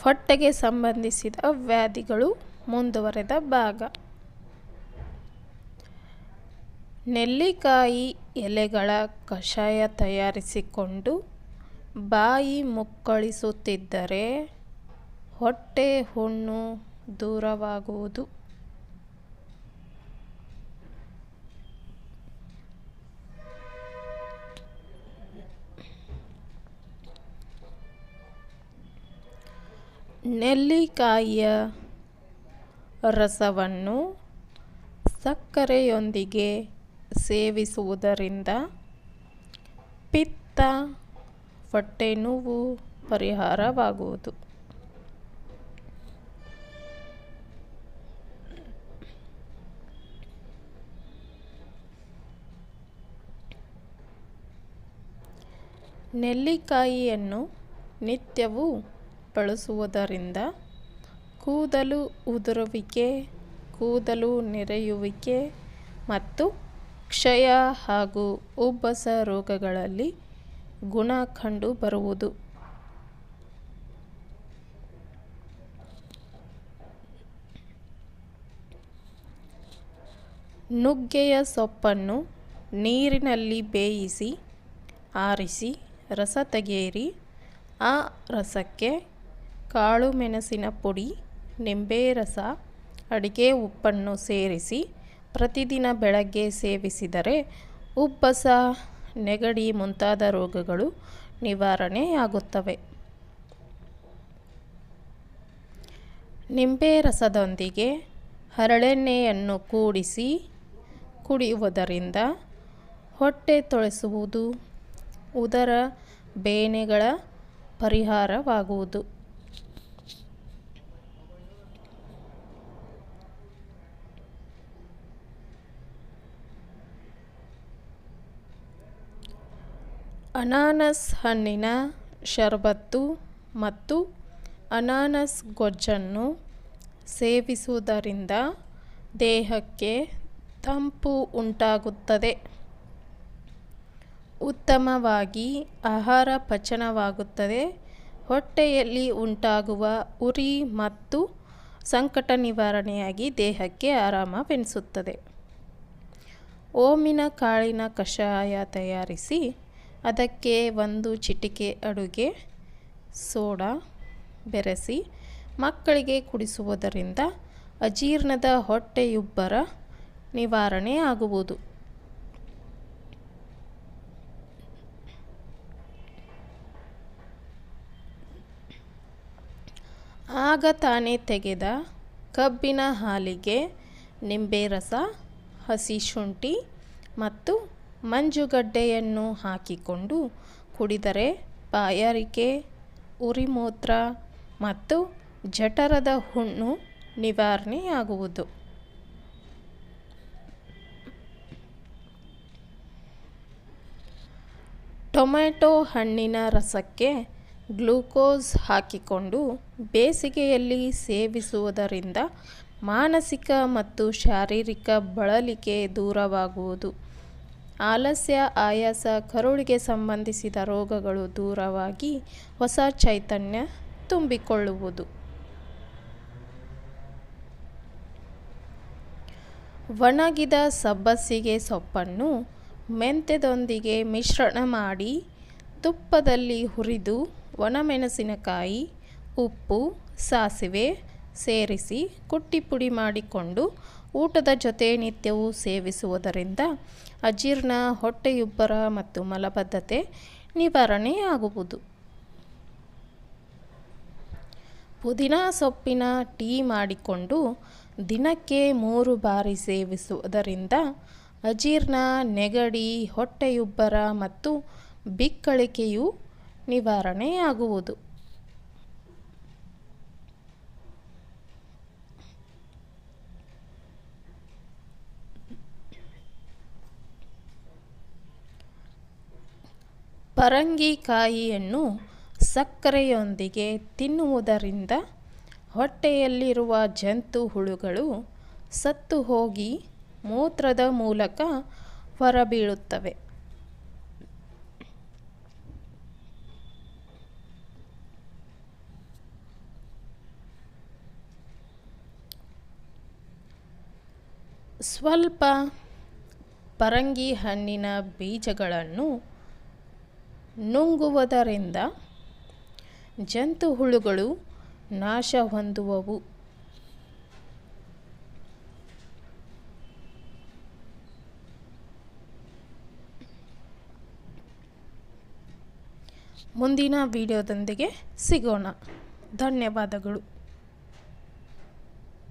ಹೊಟ್ಟೆಗೆ ಸಂಬಂಧಿಸಿದ ವ್ಯಾಧಿಗಳು ಮುಂದುವರೆದ ಭಾಗ. ನೆಲ್ಲಿಕಾಯಿ ಎಲೆಗಳ ಕಷಾಯ ತಯಾರಿಸಿಕೊಂಡು ಬಾಯಿ ಮುಕ್ಕಳಿಸುತ್ತಿದ್ದರೆ ಹೊಟ್ಟೆ ಹುಣ್ಣು ದೂರವಾಗುವುದು. ನೆಲ್ಲಿಕಾಯಿಯ ರಸವನ್ನು ಸಕ್ಕರೆಯೊಂದಿಗೆ ಸೇವಿಸುವುದರಿಂದ ಪಿತ್ತ, ಹೊಟ್ಟೆ ನೋವು ಪರಿಹಾರವಾಗುವುದು. ನೆಲ್ಲಿಕಾಯಿಯನ್ನು ನಿತ್ಯವೂ ಬಳಸುವುದರಿಂದ ಕೂದಲು ಉದುರುವಿಕೆ, ಕೂದಲು ನೆರೆಯುವಿಕೆ ಮತ್ತು ಕ್ಷಯ ಹಾಗೂ ಉಬ್ಬಸ ರೋಗಗಳಲ್ಲಿ ಗುಣ ಕಂಡು ಬರುವುದು. ನುಗ್ಗೆಯ ಸೊಪ್ಪನ್ನು ನೀರಿನಲ್ಲಿ ಬೇಯಿಸಿ ಆರಿಸಿ ರಸ ತೆಗೆಯಿರಿ. ಆ ರಸಕ್ಕೆ ಕಾಳು ಮೆಣಸಿನ ಪುಡಿ, ನಿಂಬೆ ರಸ, ಅಡಿಗೆ ಉಪ್ಪನ್ನು ಸೇರಿಸಿ ಪ್ರತಿದಿನ ಬೆಳಗ್ಗೆ ಸೇವಿಸಿದರೆ ಉಬ್ಬಸ, ನೆಗಡಿ ಮುಂತಾದ ರೋಗಗಳು ನಿವಾರಣೆಯಾಗುತ್ತವೆ. ನಿಂಬೆ ರಸದೊಂದಿಗೆ ಹರಳೆಣ್ಣೆಯನ್ನು ಕೂಡಿಸಿ ಕುಡಿಯುವುದರಿಂದ ಹೊಟ್ಟೆ ತೊಳೆಸುವುದು, ಉದರ ಬೇನೆಗಳ ಪರಿಹಾರವಾಗುವುದು. ಅನಾನಸ್ ಹಣ್ಣಿನ ಶರಬತ್ತು ಮತ್ತು ಅನಾನಸ್ ಗೊಜ್ಜನ್ನು ಸೇವಿಸುವುದರಿಂದ ದೇಹಕ್ಕೆ ತಂಪು ಉಂಟಾಗುತ್ತದೆ, ಉತ್ತಮವಾಗಿ ಆಹಾರ ಪಚನವಾಗುತ್ತದೆ, ಹೊಟ್ಟೆಯಲ್ಲಿ ಉಂಟಾಗುವ ಉರಿ ಮತ್ತು ಸಂಕಟ ನಿವಾರಣೆಯಾಗಿ ದೇಹಕ್ಕೆ ಆರಾಮವೆನಿಸುತ್ತದೆ. ಓಮಿನ ಕಾಳಿನ ಕಷಾಯ ತಯಾರಿಸಿ ಅದಕ್ಕೆ 1 ಚಿಟಿಕೆ ಅಡುಗೆ ಸೋಡಾ ಬೆರೆಸಿ ಮಕ್ಕಳಿಗೆ ಕುಡಿಸುವುದರಿಂದ ಅಜೀರ್ಣದ ಹೊಟ್ಟೆಯುಬ್ಬರ ನಿವಾರಣೆಯಾಗುವುದು. ಆಗ ತಾನೇ ತೆಗೆದ ಕಬ್ಬಿನ ಹಾಲಿಗೆ ನಿಂಬೆ ರಸ, ಹಸಿ ಶುಂಠಿ ಮತ್ತು ಮಂಜುಗಡ್ಡೆಯನ್ನು ಹಾಕಿಕೊಂಡು ಕುಡಿದರೆ ಬಾಯಾರಿಕೆ, ಉರಿಮೂತ್ರ ಮತ್ತು ಜಠರದ ಹುಣ್ಣು ನಿವಾರಣೆಯಾಗುವುದು. ಟೊಮೆಟೊ ಹಣ್ಣಿನ ರಸಕ್ಕೆ ಗ್ಲೂಕೋಸ್ ಹಾಕಿಕೊಂಡು ಬೇಸಿಗೆಯಲ್ಲಿ ಸೇವಿಸುವುದರಿಂದ ಮಾನಸಿಕ ಮತ್ತು ಶಾರೀರಿಕ ಬಳಲಿಕೆ ದೂರವಾಗುವುದು. ಆಲಸ್ಯ, ಆಯಾಸ, ಕರುಳಿಗೆ ಸಂಬಂಧಿಸಿದ ರೋಗಗಳು ದೂರವಾಗಿ ಹೊಸ ಚೈತನ್ಯ ತುಂಬಿಕೊಳ್ಳುವುದು. ಒಣಗಿದ ಸಬ್ಬಸಿಗೆ ಸೊಪ್ಪನ್ನು ಮೆಂತ್ಯದೊಂದಿಗೆ ಮಿಶ್ರಣ ಮಾಡಿ ತುಪ್ಪದಲ್ಲಿ ಹುರಿದು ಒಣಮೆಣಸಿನಕಾಯಿ, ಉಪ್ಪು, ಸಾಸಿವೆ ಸೇರಿಸಿ ಕುಟ್ಟಿ ಪುಡಿ ಮಾಡಿಕೊಂಡು ಊಟದ ಜೊತೆ ನಿತ್ಯವೂ ಸೇವಿಸುವುದರಿಂದ ಅಜೀರ್ಣ, ಹೊಟ್ಟೆಯುಬ್ಬರ ಮತ್ತು ಮಲಬದ್ಧತೆ ನಿವಾರಣೆಯಾಗುವುದು. ಪುದೀನ ಸೊಪ್ಪಿನ ಟೀ ಮಾಡಿಕೊಂಡು ದಿನಕ್ಕೆ 3 ಬಾರಿ ಸೇವಿಸುವುದರಿಂದ ಅಜೀರ್ಣ, ನೆಗಡಿ, ಹೊಟ್ಟೆಯುಬ್ಬರ ಮತ್ತು ಬಿಕ್ಕಳಿಕೆಯು ನಿವಾರಣೆಯಾಗುವುದು. ಪರಂಗಿಕಾಯಿಯನ್ನು ಸಕ್ಕರೆಯೊಂದಿಗೆ ತಿನ್ನುವುದರಿಂದ ಹೊಟ್ಟೆಯಲ್ಲಿರುವ ಜಂತು ಹುಳುಗಳು ಸತ್ತು ಹೋಗಿ ಮೂತ್ರದ ಮೂಲಕ ಹೊರಬೀಳುತ್ತವೆ. ಸ್ವಲ್ಪ ಪರಂಗಿ ಹಣ್ಣಿನ ಬೀಜಗಳನ್ನು ನುಂಗುವುದರಿಂದ ಜಂತುಹುಳುಗಳು ನಾಶ ಹೊಂದುವವು. ಮುಂದಿನ ವಿಡಿಯೋದೊಂದಿಗೆ ಸಿಗೋಣ. ಧನ್ಯವಾದಗಳು.